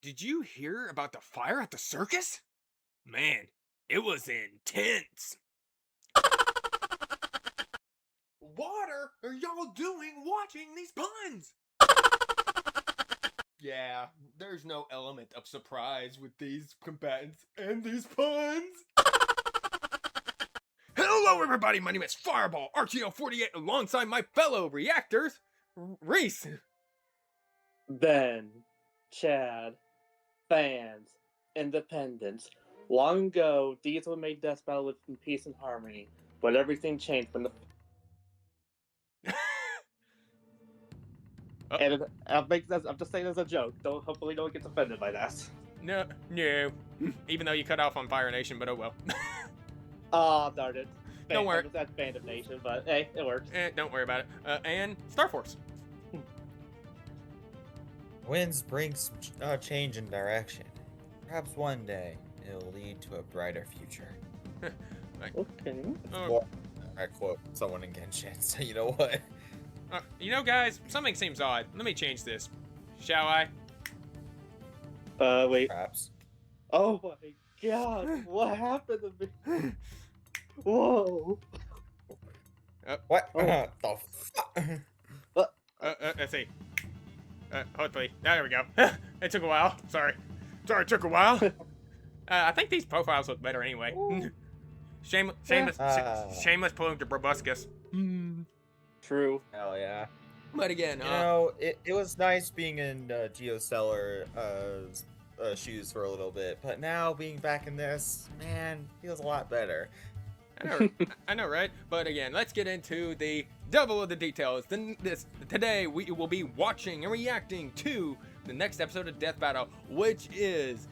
Did you hear about the fire at the circus? Man, it was intense. What are y'all doing watching these puns? Yeah, there's no element of surprise with these combatants and these puns. Hello, everybody. My name is Fireball RTO48 alongside my fellow reactors, Reese. Ben, Chad, fans, independents. Long ago, Diesel made Death Battle live in peace and harmony, but everything changed when the. And I'm just saying as a joke. Hopefully, no one gets offended by that. No. Even though you cut off on Fire Nation, but oh well. Aw, darn it. Don't worry. I was at Band of Nation, but hey, it works. Don't worry about it. And Star Force. Winds bring some change in direction. Perhaps one day it'll lead to a brighter future. Okay. I quote someone in Genshin, so you know what? Guys, something seems odd. Let me change this. Shall I? Wait. Perhaps. Oh my god, what happened to me? Whoa. What? Oh. The fuck? Let's see. Hopefully. There we go. It took a while. Sorry, it took a while. I think these profiles look better anyway. Shameless pulling to Proboscis. True. Hell yeah. But again, it was nice being in Geostellar shoes for a little bit, but now being back in this, man, feels a lot better. I know, right? But again, let's get into the double of the details. Today we will be watching and reacting to the next episode of Death Battle, which is,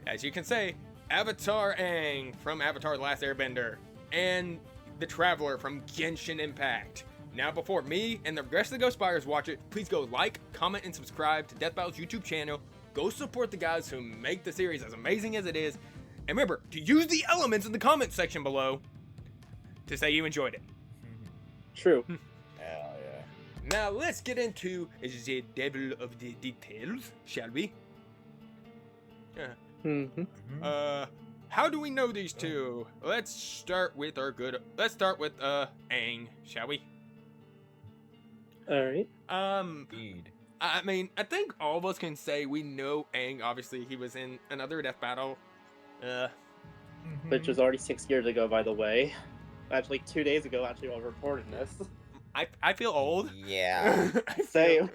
as you can say, Avatar Aang from Avatar: The Last Airbender and the Traveler from Genshin Impact. Now, before me and the rest of the Ghost Spires watch it, please go like, comment, and subscribe to Death Battle's YouTube channel. Go support the guys who make the series as amazing as it is. And remember to use the elements in the comment section below to say you enjoyed it. True. Hell yeah. Now let's get into the devil of the details, shall we? How do we know these two? Let's start with Aang, shall we? Alright. Indeed. I mean, I think all of us can say we know Aang. Obviously, he was in another Death Battle. Which was already 6 years ago, by the way. Actually, 2 days ago, while we're recording this. I feel old. Yeah. Same.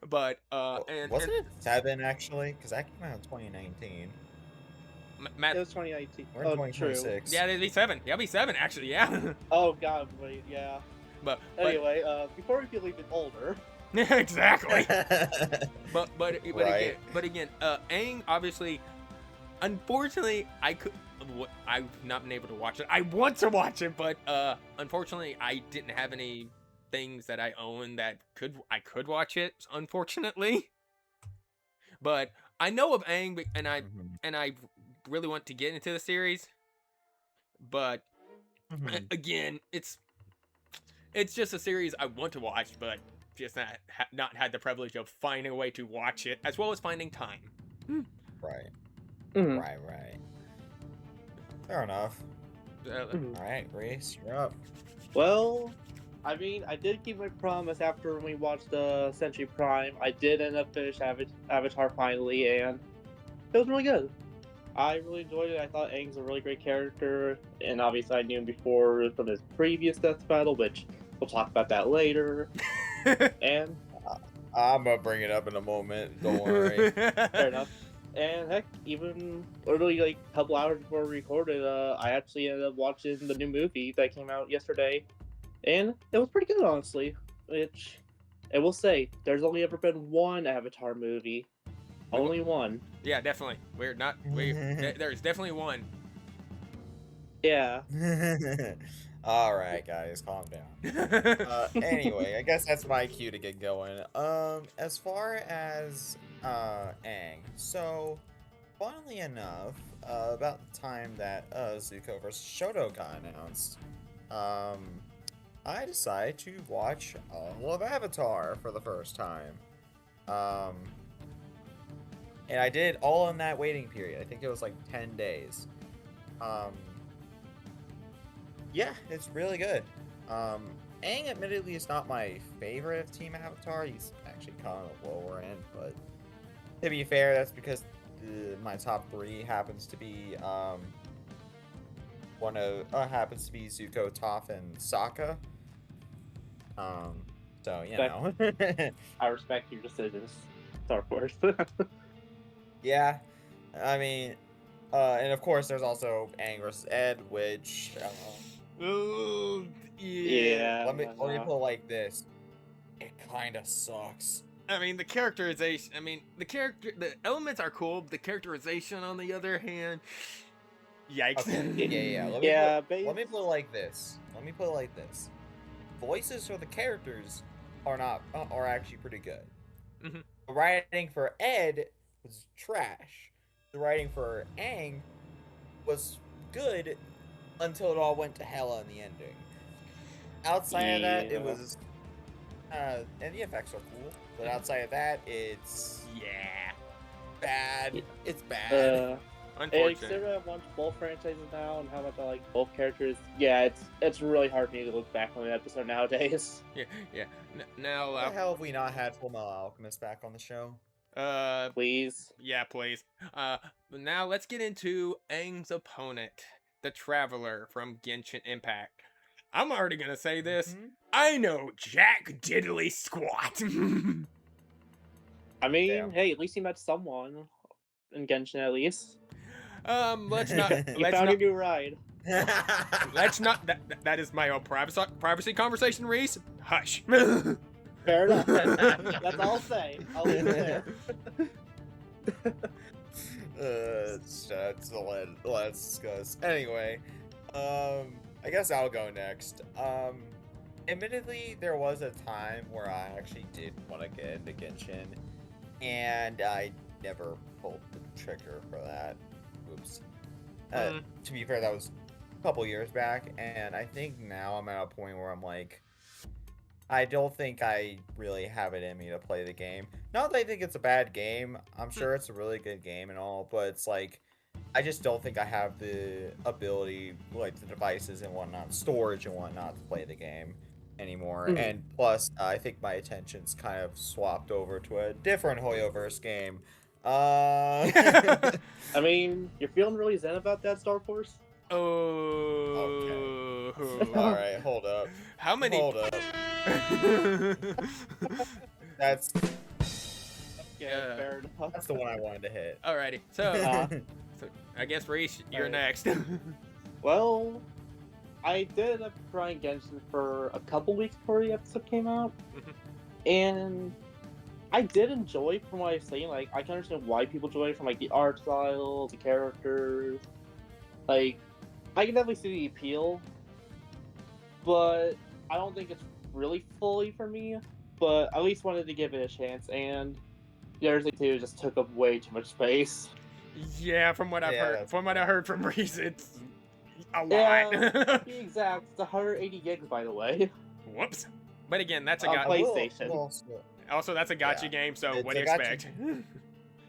But, wasn't it 7 actually? Because that came out in 2019. Matt, it was 2019. We're in 2026. True. Yeah, it'd be 7. Yeah, it'd be 7, actually, yeah. Oh, god, wait, yeah. But anyway, before we feel even older. Exactly. but Right. again, Aang, obviously, unfortunately, I've not been able to watch it. I want to watch it, but unfortunately, I didn't have any things that I own that I could watch it. Unfortunately, but I know of Aang, and I really want to get into the series. But again, it's just a series I want to watch, but just not had the privilege of finding a way to watch it, as well as finding time. Right. Mm-hmm. Right. Fair enough. Alright, Reese, you're up. Well, I mean, I did keep my promise after we watched Century Prime. I did end up finishing Avatar finally, and it was really good. I really enjoyed it. I thought Aang's a really great character, and obviously I knew him before from his previous Death Battle, which we'll talk about that later. And I'm gonna bring it up in a moment, don't worry. fair enough. And heck, even literally like a couple hours before we recorded, I actually ended up watching the new movie that came out yesterday, and it was pretty good, honestly. Which I will say, there's only ever been one Avatar movie. Only one. Yeah, definitely. There's definitely one. Yeah. Alright, guys, calm down. Anyway, I guess that's my cue to get going. As far as Aang, so funnily enough, about the time that Zuko vs. Shoto got announced, I decided to watch all of Avatar for the first time. and I did all in that waiting period. I think it was like 10 days. Um, yeah, it's really good. Aang admittedly is not my favorite of Team Avatar. He's actually kind of lower end, but to be fair, that's because my top 3 happens to be happens to be Zuko, Toph, and Sokka. So you know. I respect your decisions, Star Wars. Yeah, I mean, and of course, there's also Aang versus Ed, which Ooh, yeah. let me put it like this: it kind of sucks. I mean, the characterization. I mean, the elements are cool. But the characterization, on the other hand, yikes. Okay. Yeah. Let me put it like this. Voices for the characters are actually pretty good. Mhm. The writing for Ed was trash. The writing for Aang was good until it all went to hell in the ending. Outside of that, it was and the effects are cool, but outside of that, it's bad. It's bad. Unfortunate. Considering I've watched both franchises now and how much I like both characters, yeah, it's really hard for me to look back on the episode nowadays. Yeah. Now, Why the hell have we not had Fullmetal Alchemist back on the show? Please. Yeah, please. Now let's get into Aang's opponent, the Traveler from Genshin Impact. I'm already gonna say this. I know Jack Diddley Squat. I mean, Damn. hey, at least he met someone in Genshin at least. Let's not. You found a new ride. Let's not. That is my own privacy conversation, Reese. Hush. Fair enough. That's all I'll say. I'll leave it there. Let's discuss. Anyway, I guess I'll go next. Admittedly, there was a time where I actually did want to get into Genshin, and I never pulled the trigger for that. Oops. To be fair, that was a couple years back, and I think now I'm at a point where I'm like, I don't think I really have it in me to play the game. Not that I think it's a bad game. I'm sure it's a really good game and all, but it's like, I just don't think I have the ability, like the devices and whatnot, storage and whatnot, to play the game anymore. And plus, I think my attention's kind of swapped over to a different Hoyoverse game. I mean, you're feeling really zen about that, Star Force? Oh. Okay. All right, hold up. How many? Hold up. That's Fair enough. the one I wanted to hit. Alrighty. So I guess Reese, you're next. Well, I did end up trying Genshin for a couple weeks before the episode came out, and I did enjoy from what I've seen. Like, I can understand why people enjoy it, from like the art style, the characters. Like, I can definitely see the appeal, but I don't think it's really fully for me. But I at least wanted to give it a chance, and the other thing too just took up way too much space. Yeah, from what I've heard, from Reese, it's a lot. Yeah, to be exact, it's 180 gigs, by the way. Whoops. But again, that's a On gotcha. PlayStation. Also, that's a gotcha game. So It's what do a you gotcha. expect?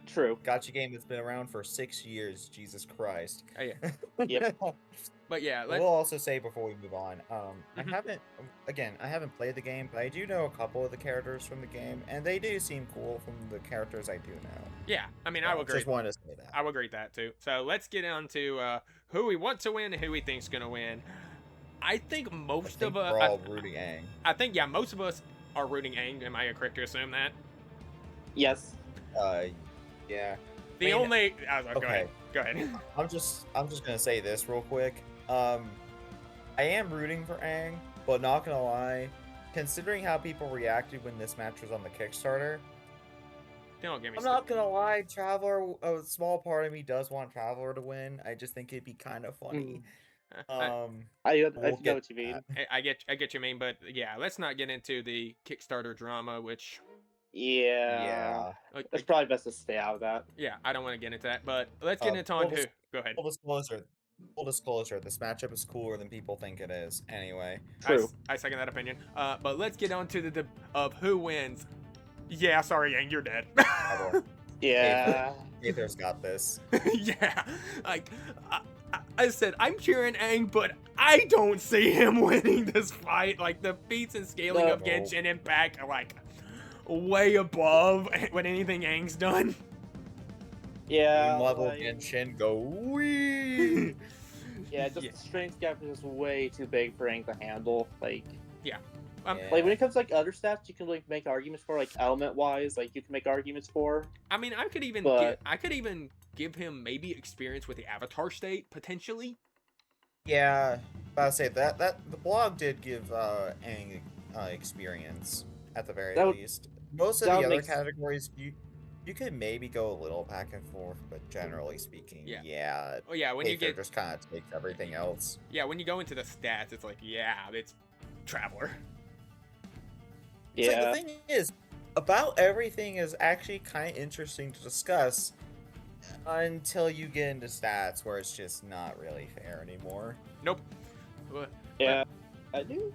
True. Gotcha game that's been around for 6 years. Jesus Christ. Oh, yeah. Yep. But yeah, I will also say before we move on, Mhm. I haven't played the game, but I do know a couple of the characters from the game, and they do seem cool from the characters I do know. yeah. I mean, I would agree. Just wanted to say that. I would agree with that too. So let's get on to who we want to win and who we think's gonna win. I think most of us. We're all rooting Aang. I think most of us are rooting Aang. Am I correct to assume that? Yes. Yeah. The only. Go okay. ahead. Go ahead. I'm just gonna say this real quick. I am rooting for Aang, but not gonna lie, considering how people reacted when this match was on the Kickstarter, Don't get me I'm started. not gonna lie, Traveler, a small part of me does want Traveler to win. I just think it'd be kind of funny. I We'll know get what you mean. that. I get you mean, but yeah, let's not get into the Kickstarter drama, which Yeah. like, It's probably best to stay out of that. yeah, I don't want to get into that. But let's get into on who. Go ahead. Full disclosure, this matchup is cooler than people think it is. Anyway. True. I second that opinion. But let's get on to the of who wins. Yeah, sorry, Yang, you're dead. Yeah. Aether's got this. Yeah, like I said, I'm cheering Aang, but I don't see him winning this fight. Like the feats and scaling No. of Genshin Impact are like way above what anything Aang's done. Yeah, Moon level like, Genshin go wee. yeah, just the strength gap is just way too big for Aang to handle. Like, Yeah. like when it comes to like other stats, you can like make arguments for like element wise. Like you can make arguments for. I mean, I could even But- give him maybe experience with the Avatar state potentially. Yeah, but I say that the blog did give Aang experience at the very That would- least. Most of that the would other make s- categories you could maybe go a little back and forth, but generally speaking, Yeah. Oh yeah, when you Aether get just kind of takes everything else. when you go into the stats, it's like it's Traveler. It's like, Yeah, the thing is, about everything is actually kind of interesting to discuss until you get into stats where it's just not really fair anymore. Nope. Well, yeah. I do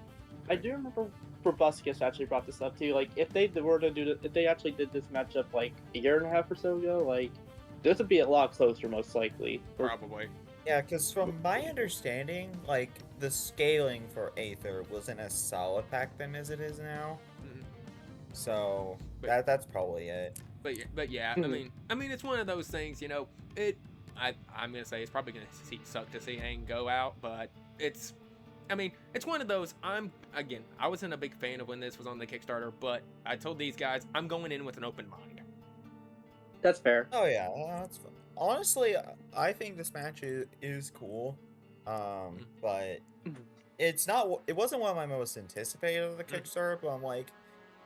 remember Proboscis actually brought this up too. Like, if they were to do if they actually did this matchup like a year and a half or so ago, like this would be a lot closer, most likely. Probably. Yeah, because from my understanding, like, the scaling for Aether wasn't as solid back then as it is now. Mhm. So, But- that's probably it. But yeah, I mean, it's one of those things, you know. I'm gonna say it's probably gonna suck to see Aang go out, but it's one of those. I wasn't a big fan of when this was on the Kickstarter, but I told these guys I'm going in with an open mind. That's fair. Oh, yeah, that's fun. Honestly, I think this match is cool. But it wasn't one of my most anticipated of the Kickstarter, but I'm like,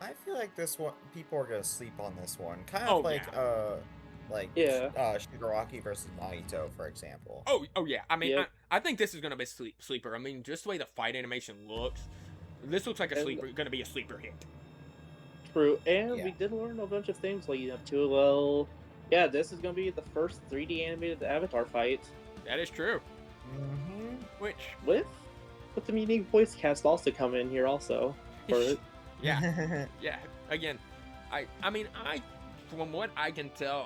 I feel like this one, people are gonna sleep on this one. Kind of Shigaraki versus Naito, for example. Oh yeah. I mean, Yep. I think this is gonna be sleeper. I mean, just the way the fight animation looks, this looks like gonna be a sleeper hit. True, and Yeah. we did learn a bunch of things leading up to it. Well, yeah, this is gonna be the first 3D animated Avatar fight That is true. Mm-hmm. Which with the unique voice cast also come in here also for it. yeah. Yeah, again, from what I can tell,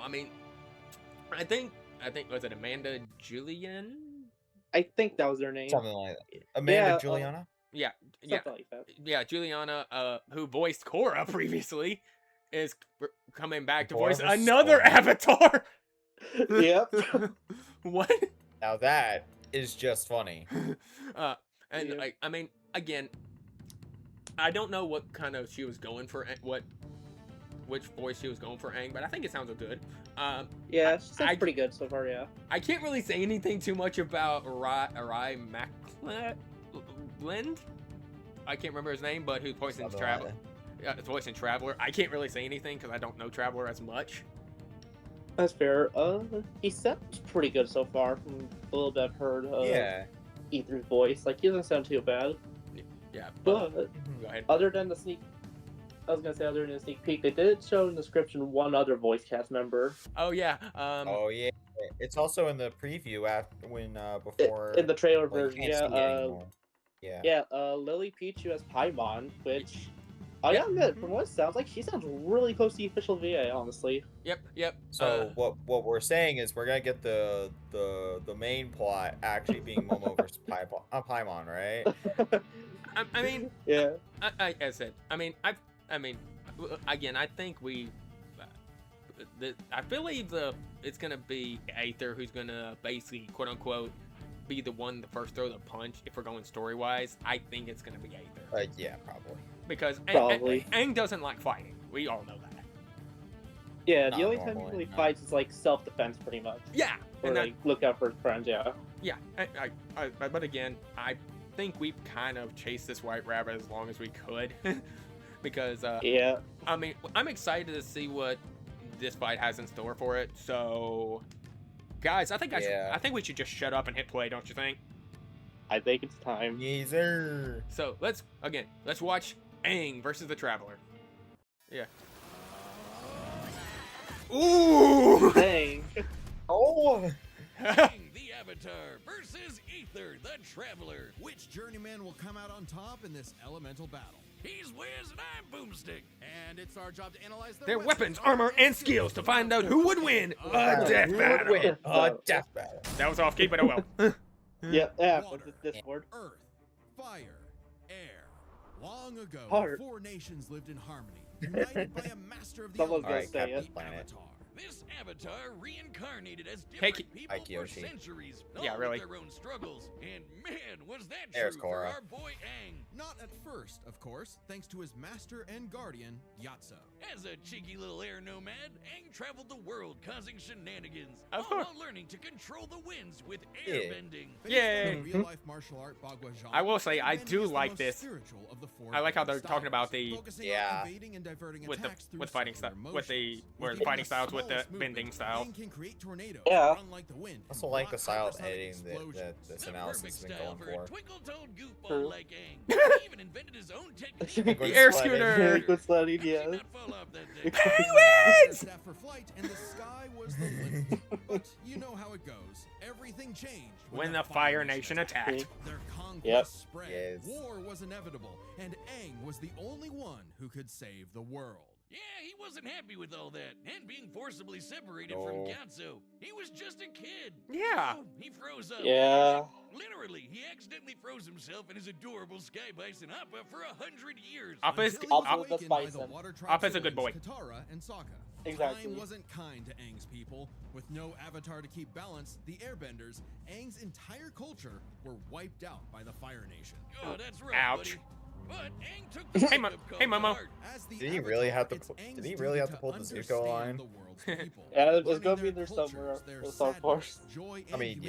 I think was it Amanda Julian? I think that was their name. Something like that. Amanda Yeah, Juliana? Yeah, Something like that. yeah, Juliana, who voiced Korra previously, is coming back to Korra voice versus another Korra. Avatar. Yep. What? Now that is just funny. And Yeah. I mean, again, I don't know what kind of she was going for, which voice she was going for Aang, but I think it sounds good. Yeah, she sounds I- pretty good so far. Yeah. I can't really say anything too much about Rai Blend. I can't remember his name, but who's voicing Something Traveler. like Yeah, it's voicing Traveler. I can't really say anything because I don't know Traveler as much. That's fair. He sounds pretty good so far from a little bit I've heard of Yeah. Ether's voice. Like, he doesn't sound too bad. Yeah, But go ahead. other than the sneak peek, they did show in the description one other voice cast member. Oh yeah. Oh yeah. It's also in the preview after before In the trailer well, you version, can't see it anymore. Yeah. Yeah, Lily Pichu as Paimon, which I gotta admit, from what it sounds like, she sounds really close to the official VA, honestly. Yep. So what we're saying is we're gonna get the main plot actually being Momo versus Paimon, right? I mean, Yeah. I said, again, I think I believe it's gonna be Aether who's gonna basically, quote unquote, be the one to first throw the punch. If we're going story wise, I think it's gonna be Aether Yeah, probably. because Probably. Aang doesn't like fighting. We all know that. Yeah, Not the only time he normally, really no. fights is like self-defense, pretty much. Yeah, Or and like look out for his friends, yeah. but again, I think we've kind of chased this white rabbit as long as we could because Yeah. I mean, I'm excited to see what this fight has in store for it. So, guys, I think we should just shut up and hit play, don't you think? I think it's time. Yes, sir. So let's watch Aang versus the Traveler. Yeah. Ooh! Dang. Oh. The Avatar Avatar versus Ether the Traveler. Which journeyman will come out on top in this elemental battle? He's Wiz and I'm Boomstick. And it's our job to analyze Their weapons, armor, and skills to find out who would win a death Who would battle. win a death battle? That was off key, but oh well. Yeah, Water, with the Discord. earth, fire, air. Long ago, Heart. 4 nations lived in harmony, united by a master of the Someone's elements, gonna say Captain it. Planet. Avatar. This Avatar reincarnated as Hey, different people Hi, for Kyoshi. centuries, Yeah, all really. with their own struggles. And man, was that There's true for Korra. our boy Aang. Not at first, of course, thanks to his master and guardian, Yatso. As a cheeky little air nomad, Aang traveled the world causing shenanigans, Of all course. while learning to control the winds with Yeah. airbending. Yay. Based on the real-life martial art Bagua genre, I will say, I airbending do is the like most this. spiritual of the 4 I like how bending they're talking about styles, the- focusing Yeah. on evading and diverting With the attacks through fighting style, circular with the motion. where Even fighting the styles with the smallest movement, bending style. Aang can create tornadoes, Yeah. unlike the wind. I also like the block style of hypersonic editing explosions. that this The analysis perfect has been style going for a for. twinkle-toed goofball True. like Aang. He even invented his own technique. The air sledding. scooter. Good sledding, How did he yeah. not fall off that thing? He wins! Staff for flight, and the sky was the limit. But you know how it goes. Everything changed When the Fire Nation attacked. Their conquest Yep. spread. Yes. War was inevitable, and Aang was the only one who could save the world. Yeah, he wasn't happy with all that, and being forcibly separated from No. Gyatso. He was just a kid. Yeah. So he froze up. Yeah. Literally, he accidentally froze himself and his adorable sky bison Appa for 100 years. Appa's- Until he was Appa the awakened by the bison. water tribe Appa's a good siblings, boy. Katara and Sokka. Exactly. Time wasn't kind to Aang's people. With no avatar to keep balance, the Airbenders, Aang's entire culture, were wiped out by the Fire Nation. Oh, that's right, Ouch. buddy. But Aang took the Hey, wake-up call hey, to Momo. heart. As the Did he really have to Avatar, pu- it's did he Aang's really have duty to pull the Zuko understand line? the world's people, Yeah, it's learning gonna be their there cultures, somewhere. their It's on sadness, course. joy, I and mean, humanity.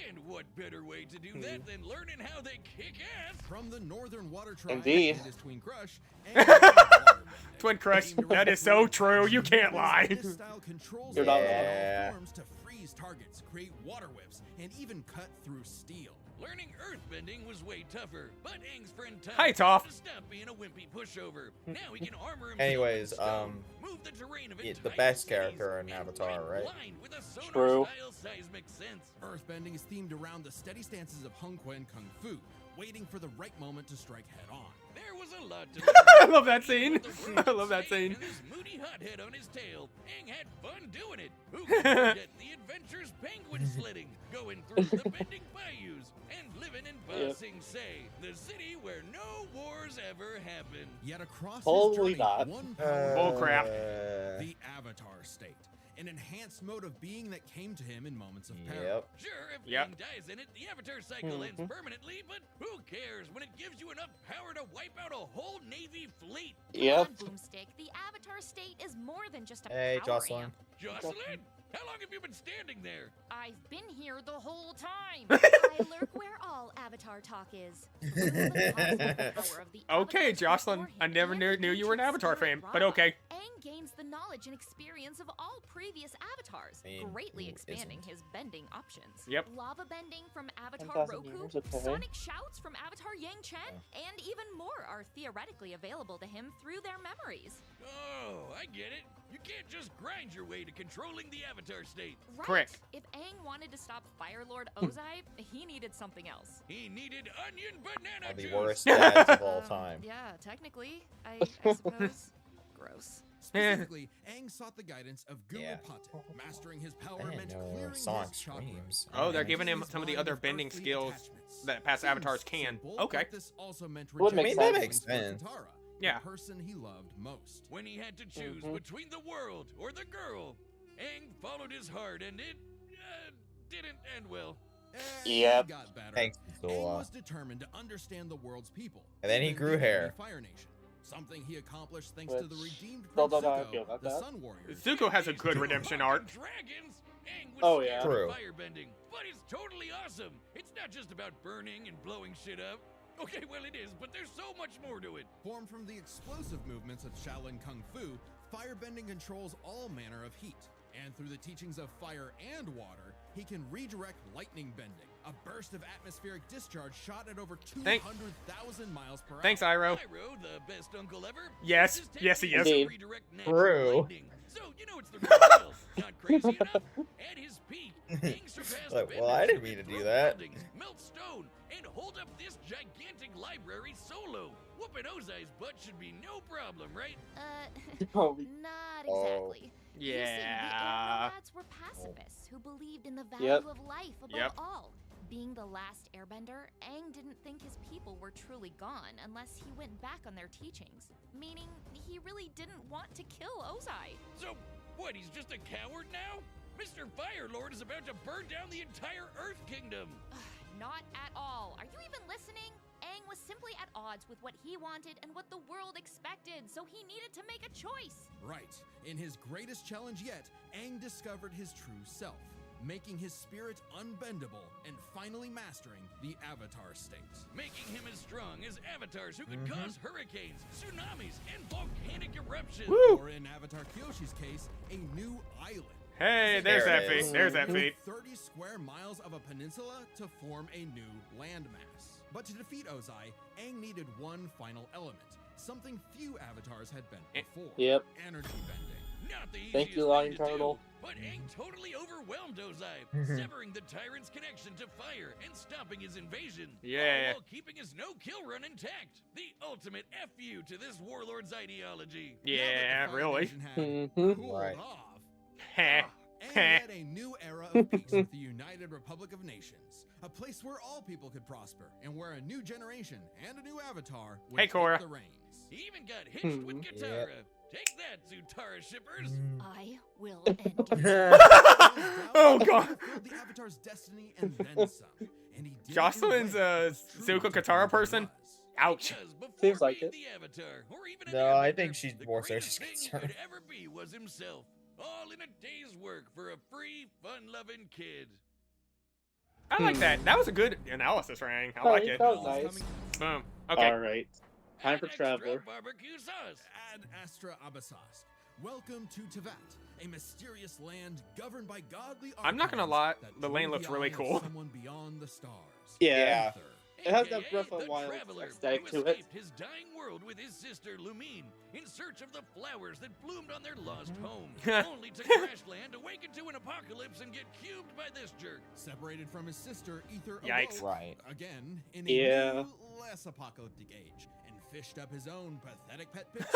yeah. And what better way to do that than learning how they kick ass? From the Northern Water Tribe Indeed. and his twin crush, Aang Twin crush. That is so true. You can't lie. This style controls You're not it in wrong. all forms to freeze targets, create water whips, and even cut through steel. Learning earthbending was way tougher, but Aang's friend Toph Hi, Toph. had to stop being a wimpy pushover. Now he can armor himself Anyways, in stone, move the terrain of the entire best cities, character in and Avatar, fight right? blind with a True. sonar-style seismic sense. Earthbending is themed around the steady stances of Hung Quan Kung Fu, waiting for the right moment to strike head on. There was a lot to I love that scene. With the world I love that at stake scene. And this moody hothead on his tail, Aang had fun doing it. Who could forget the adventures penguin sledding, going through the bending bayous, and living in Ba Yep. Sing Se, the city where no wars ever happened. Yet across Totally his journey, not. one power Bull crap. the Avatar state, an enhanced mode of being that came to him in moments of peril. Yep. Sure, if Yep. Aang dies in it, the Avatar cycle ends permanently, but who cares when it gives you enough power to wipe out a whole Navy fleet? Yep. Come on, Boomstick. The Avatar state is more than just a Hey, power Jocelyn. amp. Jocelyn, how long have you been standing there? I've been here the whole time. I lurk where all Avatar talk is. Through the cosmic power of the Okay, Avatars Jocelyn. before I him never and knew the you were an ancient Avatar spirit fan, but Ra, okay. Aang gains the knowledge and experience of all previous avatars, I mean, greatly who expanding isn't? his bending options. Yep. Lava bending from Avatar 10,000 Roku, years, okay. sonic shouts from Avatar Yang Chen, and even more are theoretically available to him through their memories. Oh, I get it. You can't just grind your way to controlling the Avatar state. Right. Correct. If Aang wanted to stop Fire Lord Ozai, he needed something else. He needed onion banana One of the juice. worst dads of all time. Yeah, technically, I suppose. Gross. Specifically, Aang sought the guidance of Guru Yeah. Pate. Mastering his power I meant didn't know clearing Sonic his chakra. screams. Oh, they're Okay. giving him His some of the mind other of bending earthly skills attachments. that past Seems avatars can. simple, Okay. but this also meant Would make rejecting sense. feelings for Makes sense. Katara, Yeah. the person he loved most. When he had to choose between the world or the girl, Aang followed his heart, and it didn't end well. He Yep. got better. Thanks, Aang Zula. was determined to understand the world's people. And then he even grew the hair. enemy Fire Nation. Something he accomplished thanks to the Which- redeemed don't Prince know how I Zuko, feel about the that. Sun Warrior. Zuko has a good These redemption fucking arc. Dragons. Aang was Oh, scared yeah. of True. firebending, but it's totally awesome. It's not just about burning and blowing shit up. Okay, well it is, but there's so much more to it. Formed from the explosive movements of Shaolin Kung Fu, firebending controls all manner of heat. And through the teachings of fire and water, he can redirect lightning bending, a burst of atmospheric discharge shot at over 200,000 miles per hour. Thanks, Iroh. Pyro, the best uncle ever. Yes, uses yes, he techniques is. to Indeed. redirect natural True. lightning. So, you know it's the real deal. Not crazy enough. At his peak, Aang surpassed Like, well, benders I who didn't could mean to throw do that. buildings, melt stone, and hold up this gigantic library solo. Whooping Ozai's butt should be no problem, right? Oh, Not Oh. exactly. You see, the air Yeah. nomads were pacifists who believed in the value Yep. of life above Yep. all. Being the last airbender, Aang didn't think his people were truly gone unless he went back on their teachings, meaning he really didn't want to kill Ozai. So, what, he's just a coward now? Mr. Firelord is about to burn down the entire Earth Kingdom. Not at all. Are you even listening? Aang was simply at odds with what he wanted and what the world expected, so he needed to make a choice. Right. In his greatest challenge yet, Aang discovered his true self, making his spirit unbendable and finally mastering the Avatar state. Making him as strong as avatars who could cause hurricanes, tsunamis, and volcanic eruptions. Woo! Or in Avatar Kyoshi's case, a new island. Hey, there's There that it feat. is. There's that feat. 30 square miles of a peninsula to form a new landmass. But to defeat Ozai, Aang needed one final element, something few avatars had bent before. Yep. Energy bending. Not the easiest Thank you, thing Lion to Turtle. do, but Aang totally overwhelmed Ozai, severing the tyrant's connection to fire and stopping his invasion. Yeah. All while keeping his no-kill run intact. The ultimate F-you to this warlord's ideology. Now that the Yeah, Fire really. Nation had Mhm. cooled Right. off, Heh. Aang led a new era of peace with the United Republic of Nations, a place where all people could prosper, and where a new generation and a new avatar would Hey, take Korra. the reins. He even got hitched with Hmm. Katara. Take that, Zutara shippers. I will end you. Oh, God. Fulfilled the Avatar's destiny and then some. And he did it in Jocelyn's way a that was true Zuko to Katara who he person? was. Ouch. Because before Seems like being it. the Avatar, or even an No, I airbender, think she's the more so greatest she's thing he concerned. could ever be was himself. All in a day's work for a free, fun-loving kid. I like that. That was a good analysis, Rang. I like it. That was nice. Boom. Okay. All right. Time for Add extra Traveler. barbecue sauce. Ad Astra Abyssos. Welcome to Tevat, a mysterious land governed by godly I'm not gonna archons lie, that the lane drove looks the really eye of cool. Someone beyond the stars. Yeah. Uther. It has that AKA Breath of the Wild Traveler, aesthetic who to it. escaped his dying world with his sister Lumine in search of the flowers that bloomed on their lost home, only to crash land, awaken to an apocalypse, and get cubed by this jerk. Separated from his sister, Ether Yikes. awoke Right. again in a Yeah. new, less apocalyptic age, and fished up his own pathetic pet pixie.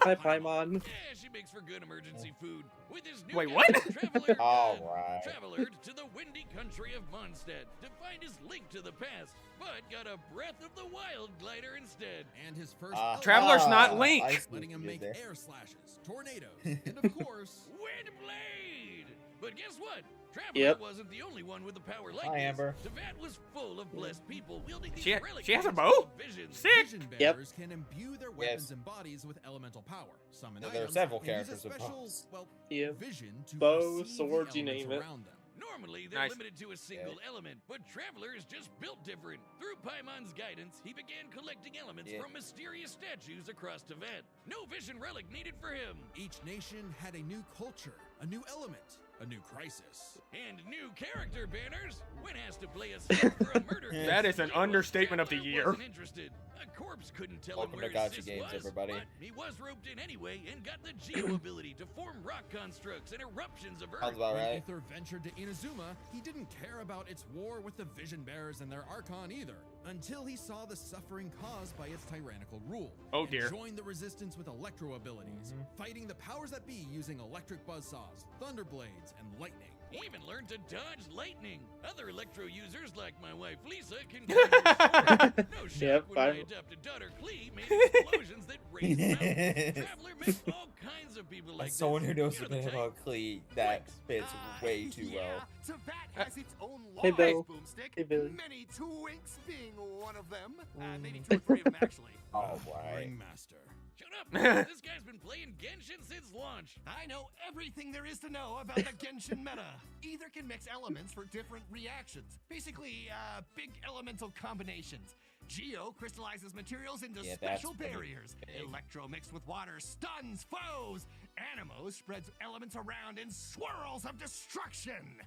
Hi, Paimon. Yeah, she makes for good emergency food. With his new Wait, guide, what? Traveler, All right. Traveler to the windy country of Mondstadt to find his link to the past, but got a Breath of the Wild glider instead. And his first Ah. Traveler's not Ah, Link. I see letting him what you make did there. air slashes, tornadoes, and of course, Windblade! But guess what? Traveler Yep. wasn't the only one with a power like Hi, this. Amber. Tevat was full of blessed people wielding these She ha- relic she has a weapons bow? called visions. Sick. vision Yep. bearers can imbue their Yes. weapons and bodies with elemental power. Summon So there are items, several and use a characters with special, bows. well, Yeah. vision to Bow, perceive the swords, you elements name it. around them. Normally, they're Nice. limited to a single element, but Traveler is just built different. Through Paimon's guidance, he began collecting elements Yeah. from mysterious statues across Tevat. No vision relic needed for him. Each nation had a new culture, a new element, a new crisis. And new character banners. When asked to play a scene for a murder case, That is an he was understatement of the Traveler year. wasn't interested. A corpse couldn't tell Welcome him to where Gotcha his sis Games, was, everybody. but he was roped in anyway and got the geo ability to form rock constructs and eruptions of Sounds Earth. about When right. Ether ventured to Inazuma, he didn't care about its war with the Vision Bearers and their Archon either, until he saw the suffering caused by its tyrannical rule. Oh, and dear. joined the resistance with electro abilities, fighting the powers that be using electric buzzsaws, thunder blades, and lightning. He even learned to dodge lightning. Other electro users like my wife Lisa can carry a sword. No shock Yep, when my I- adopted daughter Clee made explosions that raised mountains. Traveler met all kinds of people like As someone this. who knows You a know the bit type. about Klee, that fits way too well. Tevat has its own laws, Hey, Bill. Boomstick. Hey, Billy. Many twinks being one of them. Maybe 2 or 3 of them, actually. All right. Ringmaster. Shut up! This guy's been playing Genshin since launch. I know everything there is to know about the Genshin meta. Either can mix elements for different reactions. Basically, big elemental combinations. Geo crystallizes materials into Yeah, that's special pretty barriers. big. Electro mixed with water stuns foes. Animo spreads elements around in swirls of destruction.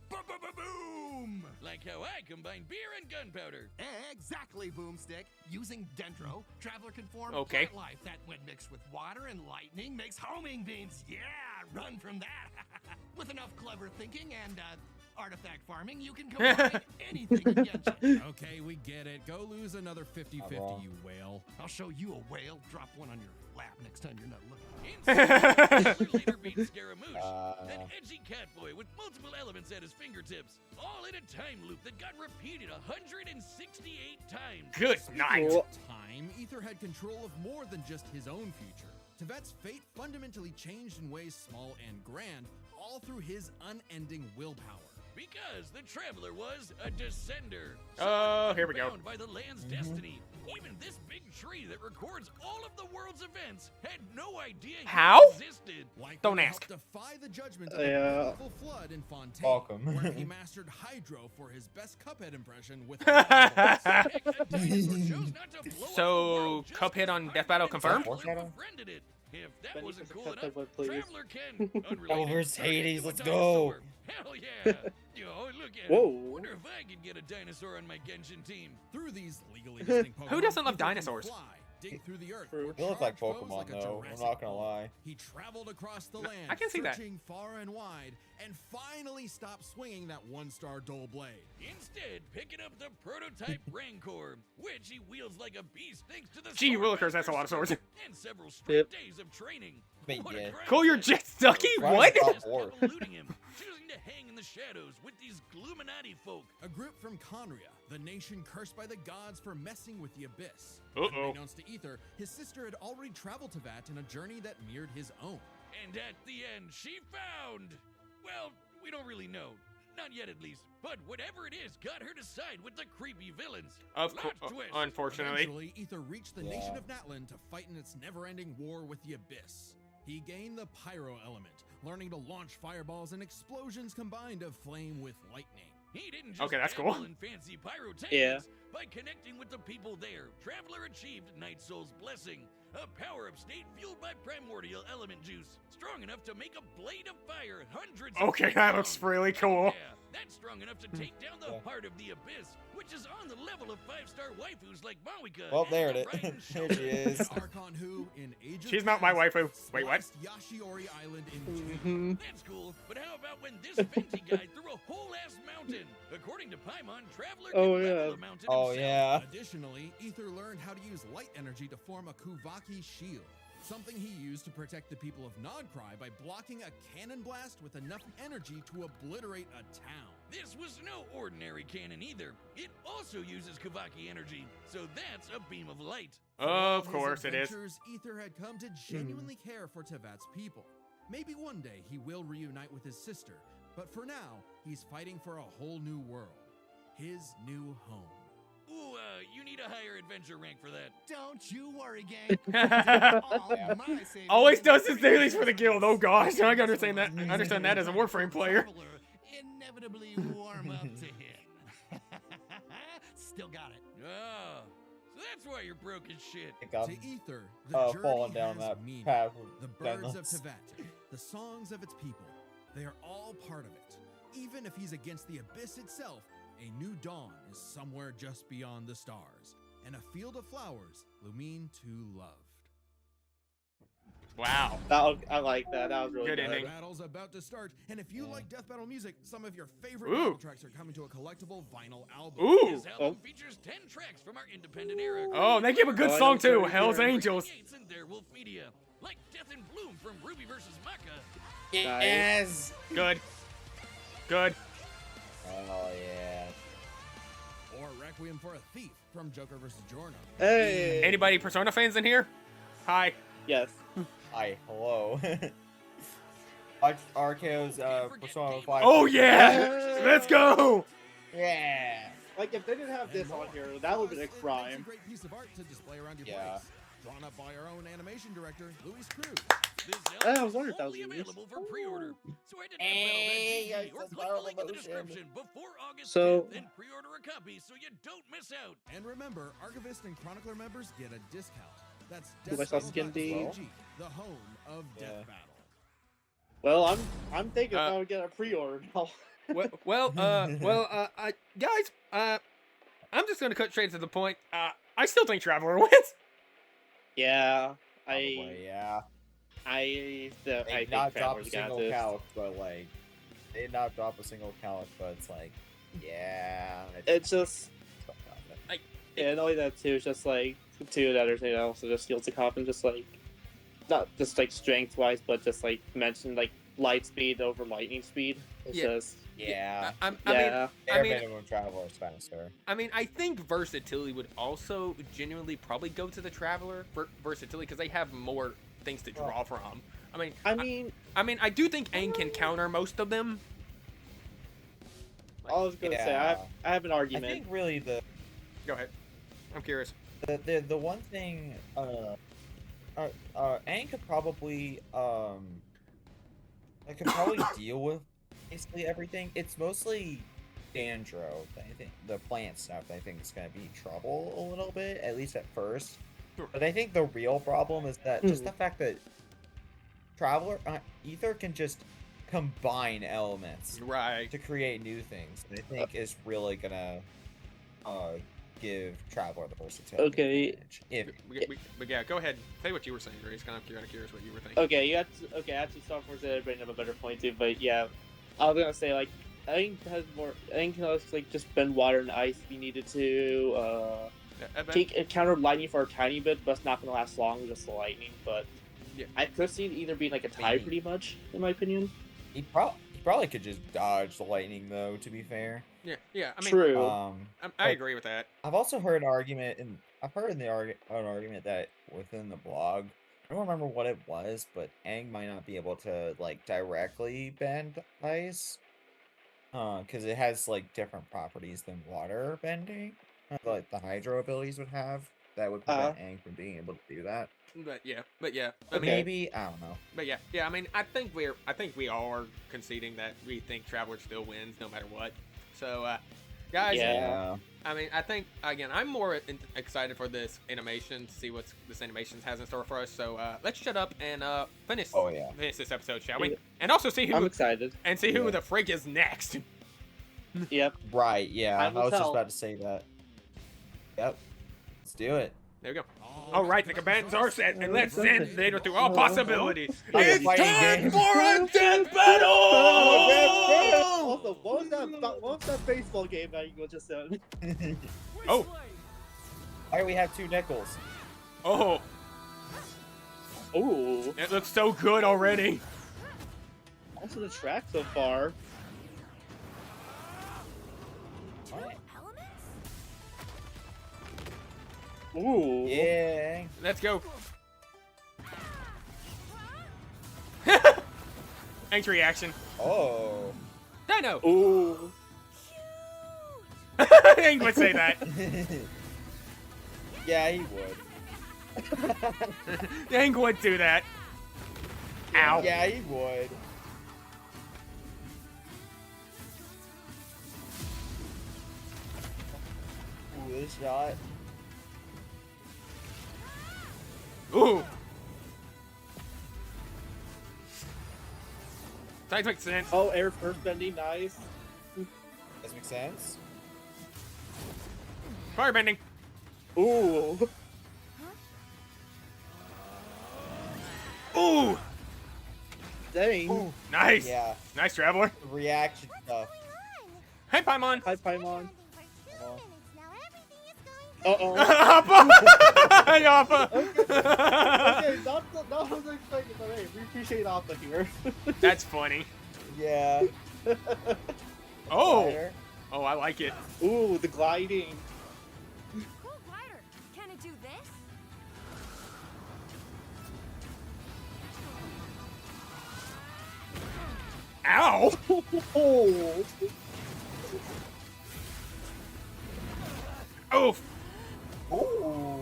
Boom! Like how I combine beer and gunpowder. Exactly, Boomstick. Using Dendro, Traveler can form Okay. plant life that, when mixed with water and lightning, makes homing beams. Yeah, run from that. With enough clever thinking and artifact farming, you can combine anything in Genshin. Okay, we get it. Go lose another 50-50, wrong. you whale. I'll show you a whale. Drop one on your lap next time you're not looking. Insane later beats Scaramouche, that edgy catboy with multiple elements at his fingertips, all in a time loop that got repeated 168 times. Good night. Cool. Time, Ether had control of more than just his own future. Tevet's fate fundamentally changed in ways small and grand, all through his unending willpower. Because the traveler was a descender. Oh, here we go. Bound by the land's destiny. Even this big tree that records all of the world's events had no idea he How? existed. Likely Don't to ask. help defy the judgment of the Yeah. beautiful flood in Fontaine, Welcome. where he mastered Hydro for his best Cuphead impression with Heck, a dinosaur chose not to blow up the So, world just Cuphead on because Death Battle Hyrule confirmed? Foreshadow? befriended it. If that Benny wasn't says cool Cuphead enough, one, please. Traveler can. Unrelated. Where's turn into Hades? a Let's dinosaur. go. Hell yeah. Yo, look at Whoa. it. Wonder if I could get a dinosaur on my Genshin team. Through these legally distinct Pokemon, Who doesn't love Ether can dinosaurs? Fly, dig through the earth, True. or They look like charge foes Pokemon, like a though. I'm Jurassic not gonna Ball. lie. He traveled across the No, land, I can see that. searching far and wide, and finally stopped swinging that one-star dull blade. Instead, picking up the prototype Rancor, which he wields like a beast thanks to the Gee sword willikers, that's a master's lot of swords. skill And several straight Yep. days of training. But What a yeah. crime Call your set. jet Stucky? Right. What? Stop Just war. kept eluding him, choosing to hang in the shadows with these Gluminati folk. A group from Conria, the nation cursed by the gods for messing with the Abyss. Uh-oh. Unbeknownst to Ether, his sister had already traveled to Vat in a journey that mirrored his own. And at the end, she found. Well, we don't really know. Not yet, at least. But whatever it is, got her to side with the creepy villains. Of Plot course, twist. unfortunately. Eventually, Ether reached the nation Yeah. of Natlan to fight in its never-ending war with the Abyss. He gained the Pyro element, learning to launch fireballs and explosions combined of flame with lightning. He didn't just Okay, that's dabble cool. in fancy pyrotechnics. Yeah. By connecting with the people there, Traveler achieved Night Soul's blessing, a power-up state fueled by primordial element juice, strong enough to make a blade of fire hundreds of Okay, feet that looks long. really cool. Yeah, that's strong enough to take down the Yeah. heart of the Abyss, which is on the level of 5-star waifus like Mawika. Well, and there the it Raiden is. There she Shoulder. is. Archon who, in Age of She's not my Past, waifu. Wait, what? spliced Yashiori Island in two. Mhm. That's cool, but how about when this Fenty guy threw a whole-ass mountain? According to Paimon, Traveler can Oh, level yeah. a mountain Oh himself. yeah. Additionally, Ether learned how to use light energy to form a Kuvaki shield, something he used to protect the people of Nodcry by blocking a cannon blast with enough energy to obliterate a town. This was no ordinary cannon either. It also uses Kavaki energy, so that's a beam of light. For all Of his course it is. adventures, Ether had come to genuinely care for Tevat's people. Maybe one day he will reunite with his sister, but for now, he's fighting for a whole new world. His new home. Ooh, you need a higher adventure rank for that. Don't you worry, gang. All my savings Always will does be his dailies free for the guild. Oh gosh, I can understand that. Makes I understand that as a Warframe player. Traveler inevitably warm up to him. Still got it. Oh, so that's why you're broke as shit. I got To Ether, the journey falling down has that meaning. path. The with birds of Thanos. Tevat, the songs of its people, they are all part of it. Even if he's against the Abyss itself, a new dawn is somewhere just beyond the stars, and a field of flowers Lumine too loved. Wow. I like that. That was really Good good. ending. Battle's about to start, and if you Yeah. like Death Battle music, some of your favorite Ooh. battle tracks are coming to a collectible vinyl album. Ooh. This album features 10 tracks from our independent era. Oh, they give a good Oh, I song know too. Cody Hell's Pierre. Angels. Creates in their Wolf Media, like Death and Bloom from Ruby vs. Maka. Yes. Good. Good. Oh yeah. Or Requiem for a Thief from Joker vs. Giorno. Hey. Anybody Persona fans in here? Hi. Yes. Hi. Hello. RKO's Persona 5. Oh yeah. Yeah. Let's go. Yeah. Like if they didn't have this on here, that would have been a Plus, crime. it's great piece of art to display around your Yeah. place. Drawn up by our own animation director, Luis Cruz. This I album was wondering if that was only Luis. available for pre-order. So head to Hey, deathbattle.gg or that's click the viral link in the motion. description before August So- 10th and pre-order a copy so you don't miss out. And remember, Archivist and Chronicler members get a discount. That's Ooh, I saw Skin D. deathbattle.gg, the home of Yeah. Death Battle. Well, I'm thinking Uh, I would get a pre-order now. Guys, I'm just gonna cut straight to the point. I still think Traveler wins. Yeah. Probably, yeah. I They think not Traveler's drop got single this. couch, but like They did not drop a single calc, but it's like, yeah. It's just, Like, yeah, not only that too, it's just like, two that are, also just skills to cop and just like, not just like strength wise, but just like mentioned like light speed over lightning speed. It's Yeah. just, Yeah. I yeah. Airbender Traveler is faster. I mean, I think versatility would also genuinely probably go to the Traveler for versatility because they have more things to draw from. I mean, I do think Aang can counter most of them. I was gonna say, I have an I argument. think really Go ahead. I'm curious. the one thing Aang could probably deal with basically everything. It's mostly Dandro, I think, the plant stuff. I think is gonna be trouble a little bit, at least at first. Sure. But I think the real problem is that just the fact that Traveler Ether can just combine elements Right. to create new things. I think is really gonna give Traveler the versatility. Okay. advantage. If But yeah, go ahead. Say what you were saying, Grace. Kind of curious what you were thinking. Okay, actually, Star Wars did bring up a better point too, but yeah, I was gonna say like, I think can also, like just bend water and ice if you needed to. Counter lightning for a tiny bit, but it's not gonna last long. Just the lightning, but Yeah. I could see it either being like a tie, Maybe. pretty much, in my opinion. he probably could just dodge the lightning though. To be fair, Yeah. I mean, True. I agree with that. I've also heard an argument, and I've heard an argument that within the blog, I don't remember what it was, but Aang might not be able to like directly bend ice, because it has like different properties than water bending, like the hydro abilities would have. That would prevent Aang from being able to do that. But yeah. I But mean, maybe I don't know. But yeah. I mean, I think we all are conceding that we think Traveler still wins no matter what. So, guys. Yeah. I mean, I think again, I'm more excited for this animation to see what this animation has in store for us. So let's shut up and finish this episode, shall we? And also see I'm who excited. the freak is next. Yep. Right? Yeah, Time will I was just tell. about to say that. Yep. Let's do it. There we go. All right, the combatants are set, and let's send Vader through all possibilities. It's It's fighting time game. for a death battle! Also, what was that baseball game that you just said? Oh, Why do we have two nickels? oh, Ooh. it looks so good already. Also, the track so far. What? Ooh. Yeah. Let's go. Thanks, reaction. Oh. Dino. Ooh. Hank would say that. Yeah, he would. Hank would do that. Ow. Yeah, he would. Ooh, this shot. Ooh. That makes sense. Oh, air first bending, nice. Does make sense? Firebending. Ooh. Ooh. Dang. Ooh. Nice. Yeah. Nice, Traveler. The reaction stuff. Hey, Paimon. Hi, Paimon. Oh. Uh-oh. Appa. Hey, Appa. Okay, not what I was expecting, but hey, we appreciate Appa here. That's funny. Yeah. Oh. Spider. Oh, I like it. Ooh, the gliding. Cool glider. Can it do this? Ow. Oh. Oh. Ooh.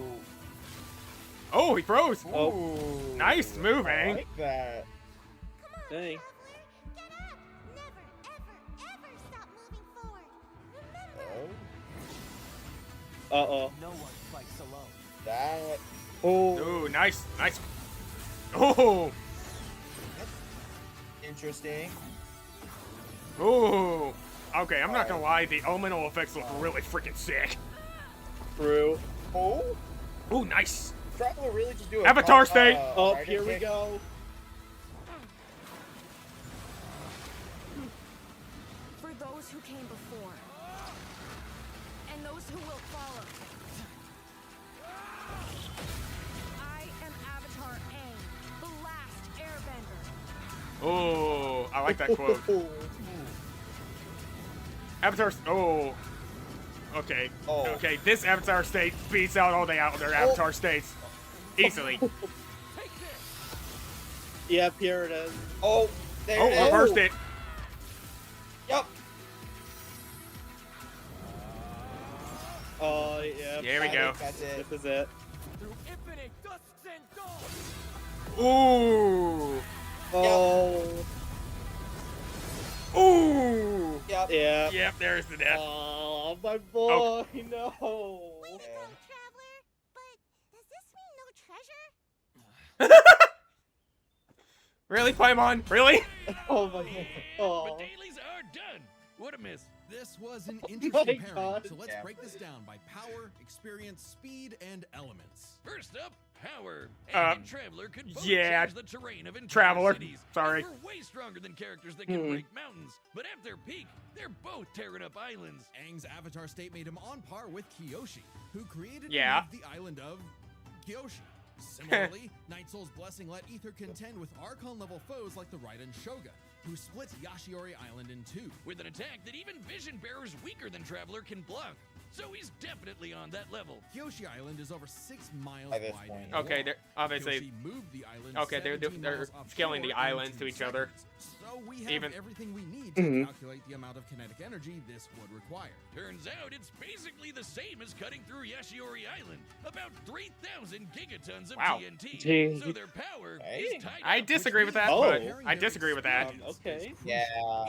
Oh, he froze. Ooh. Nice move, I Aang. like that. Dang. Get up! Never, ever, ever stop moving forward. Remember. Oh. Uh-oh. No one fights alone. That. Oh. Ooh, nice. Oh. Interesting. Ooh. Okay, I'm not gonna lie. The elemental effects look really freaking sick. True. Oh. Ooh, nice. Traveler really just do a Avatar state. Oh, rider here we kick? go. those who came before, and those who will follow. I am Avatar Aang, the last Airbender. Oh, I like that quote. Avatar. Oh. Okay. Oh. Okay. This Avatar state beats out all the other Avatar states easily. Yep, here it is. Oh, there Oh, it is. reversed it. Yep. Oh, yeah. Here we go. That's it. This is it. Through infinite dusts and dawn. Ooh. Oh. Ooh. Yep. Yeah. Yep. There's the death. Oh, my boy. No. Please Yeah. go, Traveler. But does this mean no treasure? Really, Paimon? Really? Oh, my God. Yeah, Oh. but dailies are done. What a miss. This was an my interesting pairing, God. so let's Yeah. break this down by power, experience, speed, and elements. First up, power. Uh, Aang and Traveler could both yeah, change the terrain of entire Traveler. cities. Sorry. And we're way stronger than characters that can Hmm. break mountains. But at their peak, they're both tearing up islands. Aang's avatar state made him on par with Kyoshi, who created Yeah. and moved the island of Kyoshi. Similarly, Night Soul's blessing let Ether contend with Archon-level foes like the Raiden Shogun, who split Yashiori Island in two. With an attack that even Vision Bearers weaker than Traveler can block. So he's definitely on that level. Kyoshi Island is over 6 miles By this wide point. and Okay, long. they're obviously. Kyoshi moved the island Okay, they're 17 miles scaling the offshore in islands to 2 each other. seconds. So we have Even- everything we need to Mhm. calculate the amount of kinetic energy this would require. Turns out it's basically the same as cutting through Yashiori Island. About 3,000 gigatons of Wow. TNT. Gee. So their power Hey. is tied I up. disagree with that, Oh. but I disagree with that. Okay. Yeah.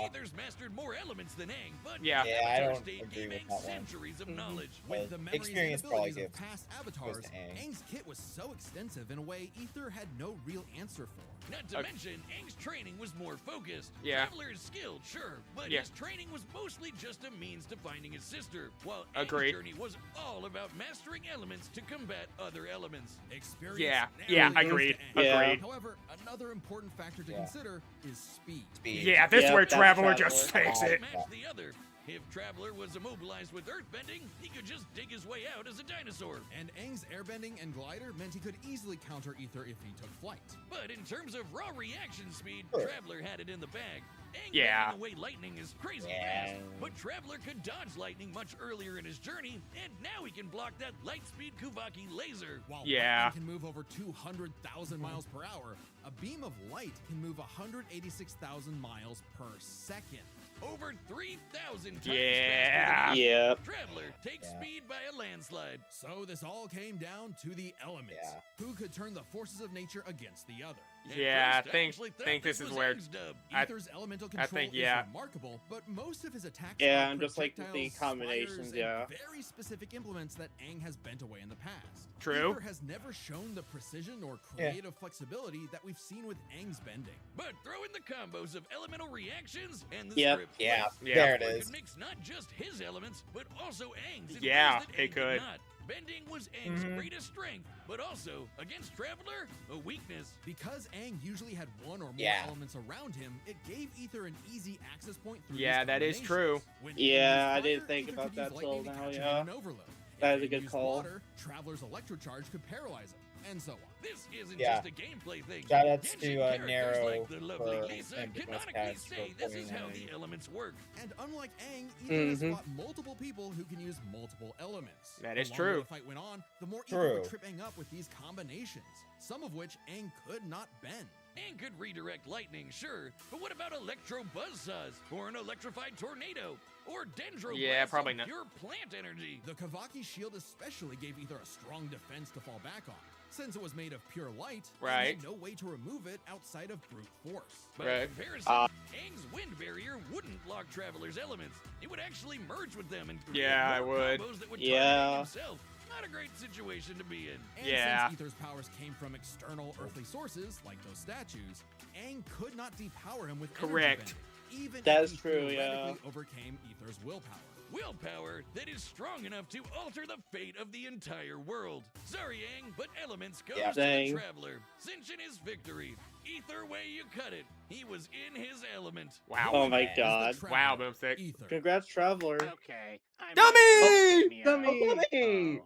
Ether's mastered more elements than Aang, but Yeah. Yeah, I Avatar don't State agree gave with Aang that one. centuries of knowledge. With the memories experience and abilities probably of past avatars, goes to Aang. Aang's kit was so extensive in a way Ether had no real answer for. Not to Okay. mention, Aang's training was more focused. Yeah. Traveler is skilled, sure, but Yeah. his training was mostly just a means to finding his sister, while Agreed. Aang's journey was all about mastering elements to combat other elements. Experience Yeah, narrowly yeah, goes to agreed, Aang. Yeah. agreed. However, another important factor to Yeah. consider is speed. Speed. Yeah, this is Yeah, where that's Traveler Traveler. just takes Oh. it. Match the other. If Traveler was immobilized with earthbending, he could just dig his way out as a dinosaur. And Aang's airbending and glider meant he could easily counter Ether if he took flight. But in terms of raw reaction speed, Sure. Traveler had it in the bag. Aang Yeah. bending away lightning is crazy Yeah. fast, but Traveler could dodge lightning much earlier in his journey, and now he can block that light-speed Kuvaki laser. While Yeah. lightning can move over 200,000 miles per hour, a beam of light can move 186,000 miles per second. Over 3,000 times Yeah. faster than Yeah. Traveler takes Yeah. speed by a landslide. So this all came down to the elements. Yeah. Who could turn the forces of nature against the other? At Yeah, first, I think actually thought this is was where Aang's dub. I- Ether's elemental I control think, yeah. is remarkable, but most of his attacks Yeah, are and just like the projectiles, combinations, spires, yeah. and very specific implements that Aang has bent away in the past. True. Ether has never shown the precision or Yeah. creative flexibility that we've seen with Aang's bending. But throw in the combos of elemental reactions and the Yep. script. Yeah. Yeah. There it Traveler is. could mix not just his elements, but also Aang's. in Yeah, ways that he Aang did could. not. Bending was Aang's Mhm. greatest strength, but also against Traveler, a weakness. Because Aang usually had one or more Yeah. elements around him, it gave Ether an easy access point through Yeah, these that is combinations. true. When Yeah, Aang I used didn't fire, think Ether about could that use till lightning to now, catch him yeah. in an overload. That If is a Aang good used call. Water, Traveler's electrocharge could paralyze him, and so on. This isn't Yeah. just a gameplay thing. Shoutouts Genshin to characters Nero like the lovely for Lisa Infamous canonically Cast say for this is pointing how that the out. elements work. And unlike Aang, Ether has Mhm. fought multiple people who can use multiple elements. That is The longer true. the fight went on, the more Ether True. would trip Aang up with these combinations, some of which Aang could not bend. Aang could redirect lightning, sure, but what about electro buzzsaws, or an electrified tornado, or dendro Yeah, blasts probably of not. pure plant energy? The Kavaki shield especially gave Ether a strong defense to fall back on, since it was made of pure light Right. and had no way to remove it outside of brute force. By Right. comparison, Uh, Aang's wind barrier wouldn't block Traveler's elements. It would actually merge with them and create Yeah, I more would. combos that would Yeah. target Aang himself. Not a great situation to be in. And Yeah. since Ether's powers came from external earthly sources, like those statues, Aang could not depower him with energy Correct. bending. even That if is he true, yeah. theoretically overcame Aether's willpower. Willpower that is strong enough to alter the fate of the entire world. Sorry, Aang, but elements goes Yeah. to Dang. the Traveler, cinching his victory. Either way you cut it, he was in his element. Wow. Oh my man. Is the god. Wow, Traveler, Boomstick. Aether. Congrats, Traveler. Okay. I'm Dummy! Dummy!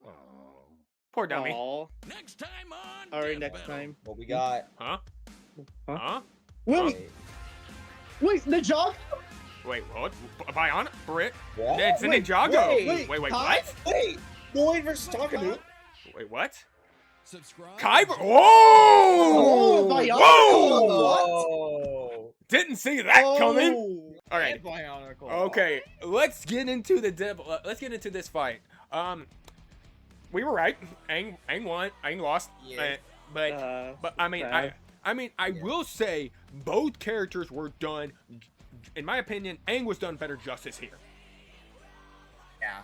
Oh. Poor dummy. Aw. Next time on Alright, Death next Battle. time. What we got? Huh? Huh? Huh? Wait, Wait, the job? Wait, what? Bionic? Brit? what? It's an Wait, Ninjago. wait, Wait, Kai? what? Wait, Lloyd versus Takanu? Wait, what? Subscribe. Kyber? and- Whoa! Oh, Bionic? Whoa! Didn't see that coming. All right. And Bionicle. Okay, let's get into the let's get into this fight. We were right. Aang won. Aang lost. Yeah. But I mean, sad. I will say both characters were done. In my opinion, Aang was done better justice here. Yeah.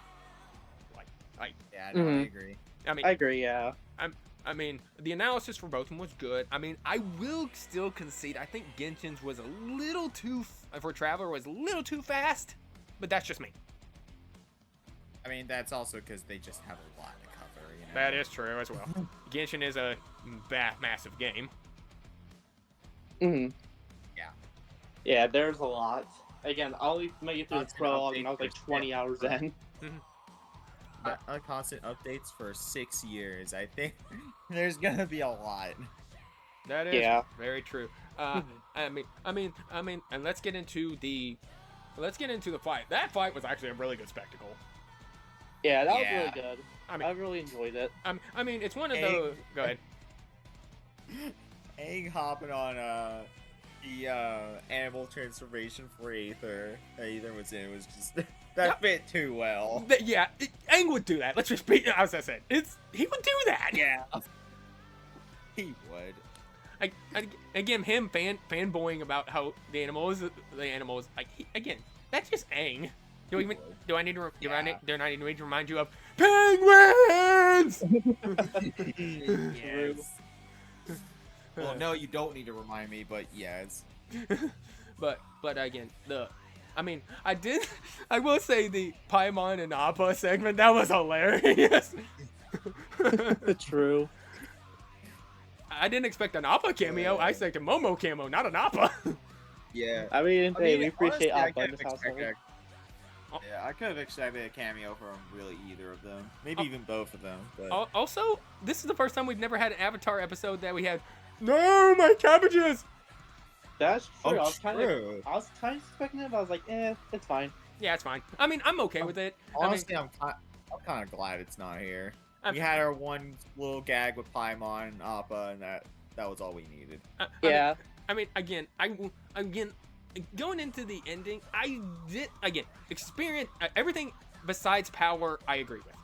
Like, Yeah, no, I Mhm. agree. I mean, I agree, yeah. I mean, the analysis for both of them was good. I mean, I will still concede. I think Genshin's was a little too for Traveler was a little too fast, but that's just me. I mean, that's also because they just have a lot to cover, you know? That is true as well. Genshin is a massive game. hmm Yeah. Yeah, there's a lot. Again, I'll make it through the Lots of prologue and I was updates like for 20 hours in. Constant updates for 6 years. I think there's gonna be a lot. That is Yeah. very true. I mean, and let's get into the fight. That fight was actually a really good spectacle. Yeah, that was Yeah. really good. I mean- I really enjoyed it. I mean, it's one of Aang- those. Go ahead. Aang hopping on the animal transformation for Aether that Aether was in was just that Yep. fit too well. Yeah, Aang would do that. Let's just be. As I said, he would do that. Yeah. He would. Again, him fanboying about how the animals like again. That's just Aang. Do I need to do I need to remind you of penguins? Yes. Well, no, you don't need to remind me, but yes. But again, I will say the Paimon and Appa segment, that was hilarious. True. I didn't expect an Appa cameo. I expected Momo camo, not an Appa. Yeah. I mean, hey, we appreciate honestly, I Appa in could've this household. expected Yeah, I could have expected a cameo from really either of them. Maybe even both of them. But Also, this is the first time we've never had an Avatar episode that we had. No, my cabbages. That's true. Oh, I was kind of true. expecting it, but I was like, it's fine. Yeah, it's fine. I mean, I'm okay with it. honestly, I'm kind of glad it's not here. We had our one little gag with Paimon and Appa, and that was all we needed. Yeah. I mean, again, going into the ending, I did experience everything besides power. I agree with.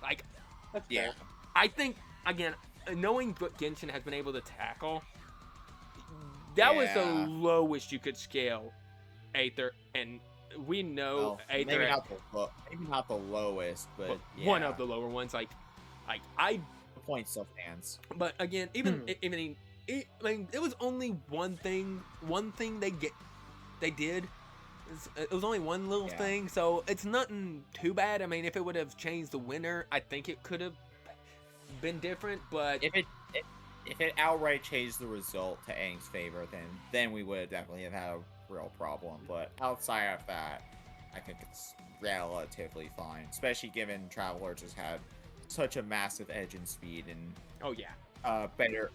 Like, That's Yeah. fair. I think again, knowing what Genshin has been able to tackle, that was the Yeah. lowest you could scale Aether, and we know Well, Aether maybe not the lowest, but yeah. one of the lower ones. Like I. The point still stands. But again, even it was only one thing they did. It was only one little Yeah. thing, so it's nothing too bad. I mean, if it would have changed the winner, I think it could have been different. But If it outright changed the result to Aang's favor, then we would definitely have had a real problem. But outside of that, I think it's relatively fine, especially given Traveler just had such a massive edge in speed and oh yeah, better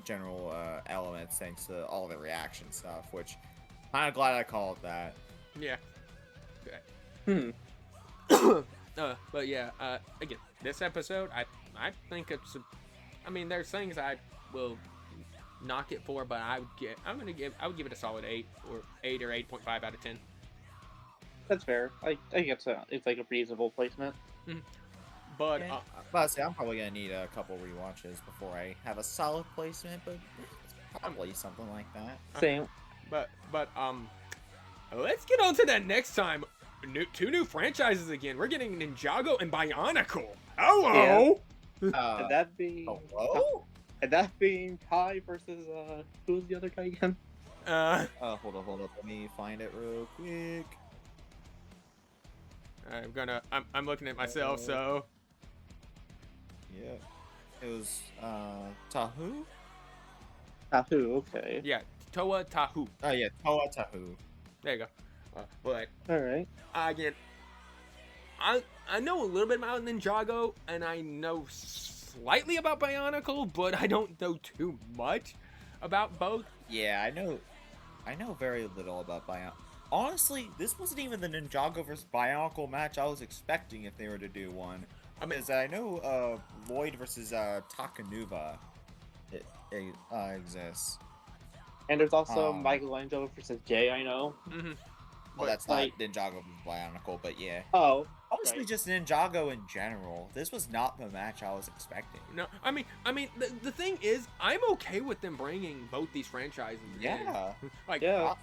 general elements thanks to all the reaction stuff, which kind of glad I called that. yeah. But yeah, again, this episode, I think it's. I mean, there's things I will knock it for, but I would give it a solid 8 or 8.5 out of 10. That's fair. I think it's like a reasonable placement. But Yeah. But say, I'm probably gonna need a couple rewatches before I have a solid placement, but it's probably something like that. Same. But let's get on to that next time. Two new franchises again. We're getting Ninjago and Bionicle. Hello. And that being Hello? and that being Kai versus who's the other guy again? Hold up. Let me find it real quick. I'm looking at myself, so. Yeah. It was, Tahu? Tahu, okay. Yeah, Toa Tahu. Oh, yeah, Toa Tahu. There you go. But Alright. again, I know a little bit about Ninjago, and I know slightly about Bionicle, but I don't know too much about both. Yeah, I know very little about Bionicle. Honestly, this wasn't even the Ninjago versus Bionicle match I was expecting if they were to do one. Because I know Lloyd versus Takanuva exists. And there's also Michelangelo versus Jay, I know. Mm-hmm. Well, that's not Ninjago versus Bionicle, but yeah. Oh. Honestly, right. just Ninjago in general. This was not the match I was expecting. No, I mean, the thing is, I'm okay with them bringing both these franchises. Yeah. In. Like, Yeah.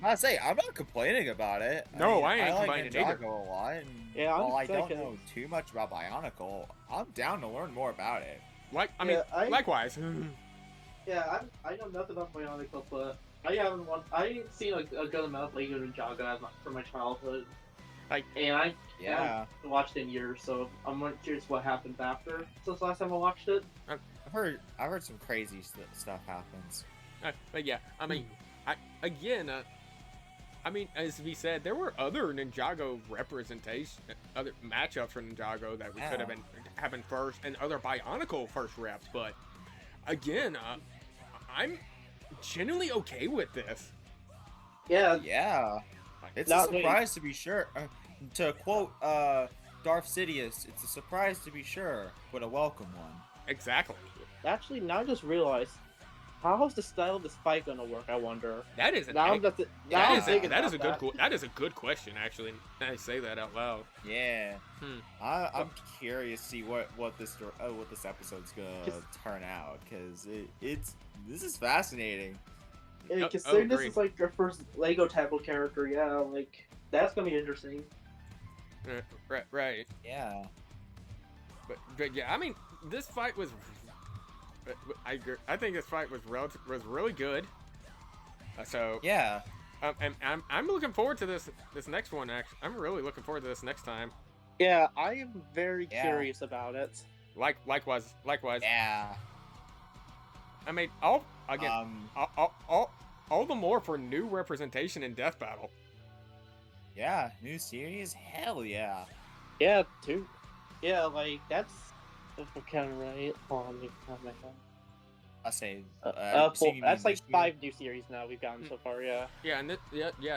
I say, I'm not complaining about it. No, I ain't like complaining Ninjago either. a lot, and Yeah, while I don't second. know too much about Bionicle, I'm down to learn more about it. Likewise. Yeah, I know nothing about Bionicle, but I ain't seen a good amount of Lego Ninjago from my childhood. And I haven't watched it in years, so I'm curious what happened after since last time I watched it. I've heard some crazy stuff happens. But yeah, I mean, as we said, there were other Ninjago other matchups for Ninjago that we could have been happened first, and other Bionicle first reps. But again, I'm genuinely okay with this. Yeah. Yeah. It's a surprise to be sure. To quote Darth Sidious, it's a surprise to be sure, but a welcome one. Exactly. Actually, now I just realized, how is the style of this fight gonna work? I wonder. That is a good question. Actually, I say that out loud. Yeah. I'm curious to see what this episode's gonna turn out, because this is fascinating. Yeah, considering this is like your first Lego type of character, yeah, like that's gonna be interesting. Right. Yeah. But yeah, I mean, this fight was. I think this fight was really good. So yeah. And I'm looking forward to this next one. Actually, I'm really looking forward to this next time. Yeah, I am very curious about it. Likewise. Yeah. I mean, all the more for new representation in Death Battle. Yeah, new series? Hell yeah. Yeah, too. Yeah, like, that's... If we're counting right... Hold on, let me count my phone. I say... that's like 5 new series now we've gotten so far, yeah. Yeah, and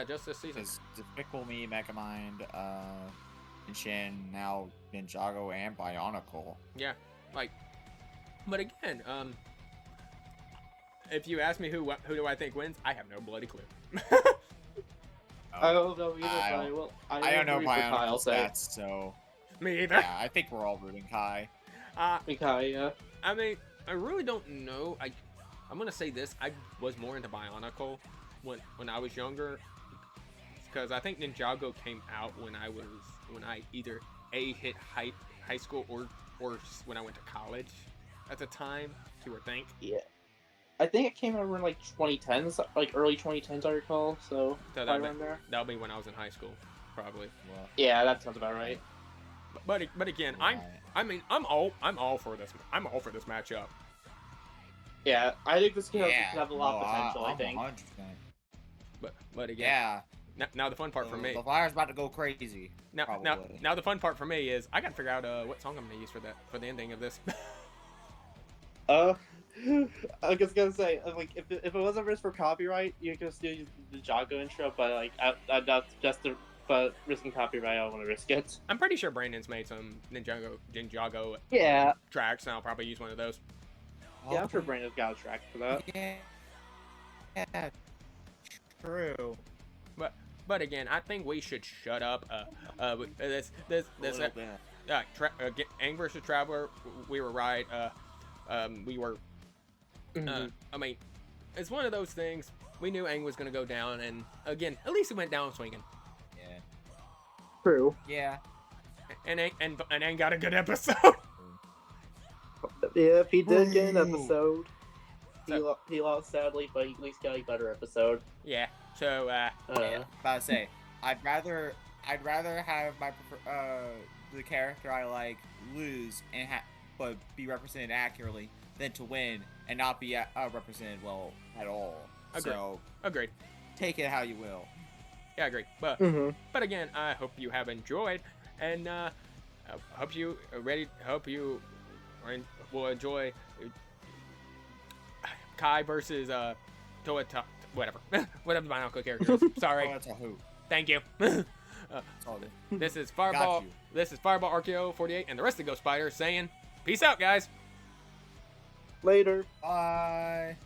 just this season. It's Despicable Me, Megamind, Genshin, now Ninjago, and Bionicle. Yeah, but again, if you ask me who do I think wins, I have no bloody clue. I don't know either, I don't know Bionicle's stats, so... Me either. Yeah, I think we're all rooting Kai. Kai, yeah. I mean, I really don't know. I'm gonna say this. I was more into Bionicle when I was younger, because I think Ninjago came out when I either hit high school or when I went to college at the time. To think. Yeah. I think it came out around like 2010s, like early 2010s, I recall. So that'll be when I was in high school, probably. Well, yeah, that sounds about right. But again, I'm all for this. I'm all for this matchup. Yeah, I think this can have a lot of potential. I think. 100%. But again, now the fun part for me. The fire's about to go crazy. Now the fun part for me is I gotta figure out what song I'm gonna use for the ending of this. I was gonna say, like, if it wasn't risk for copyright, you could still use the Jago intro, but like, but risking copyright, I don't want to risk it. I'm pretty sure Brandon's made some Ninjago tracks, and I'll probably use one of those. Yeah, I'm sure Brandon's got a track for that. Yeah, true. But again, I think we should shut up. Aang versus Traveler, we were right. We were. I mean, it's one of those things. We knew Aang was gonna go down, and again, at least he went down swinging. Yeah. True. Yeah. And Aang got a good episode. Yeah, if he did get an episode. He lost sadly, but he at least got a better episode. Yeah. So About to say, I'd rather have my the character I like lose and but be represented accurately than to win and not be represented well at all. Agreed. So agreed. take it how you will. Yeah, agreed. But Mm-hmm. but again, I hope you have enjoyed, and hope you are ready. Hope you will enjoy Kai versus Toa. Whatever, whatever my uncle character is. Sorry. Oh, that's a hoot. Thank you. It's all good. This is Fireball. you. This is Fireball Archeo 48, and the rest of the Ghost Spiders saying, "Peace out, guys." Later. Bye.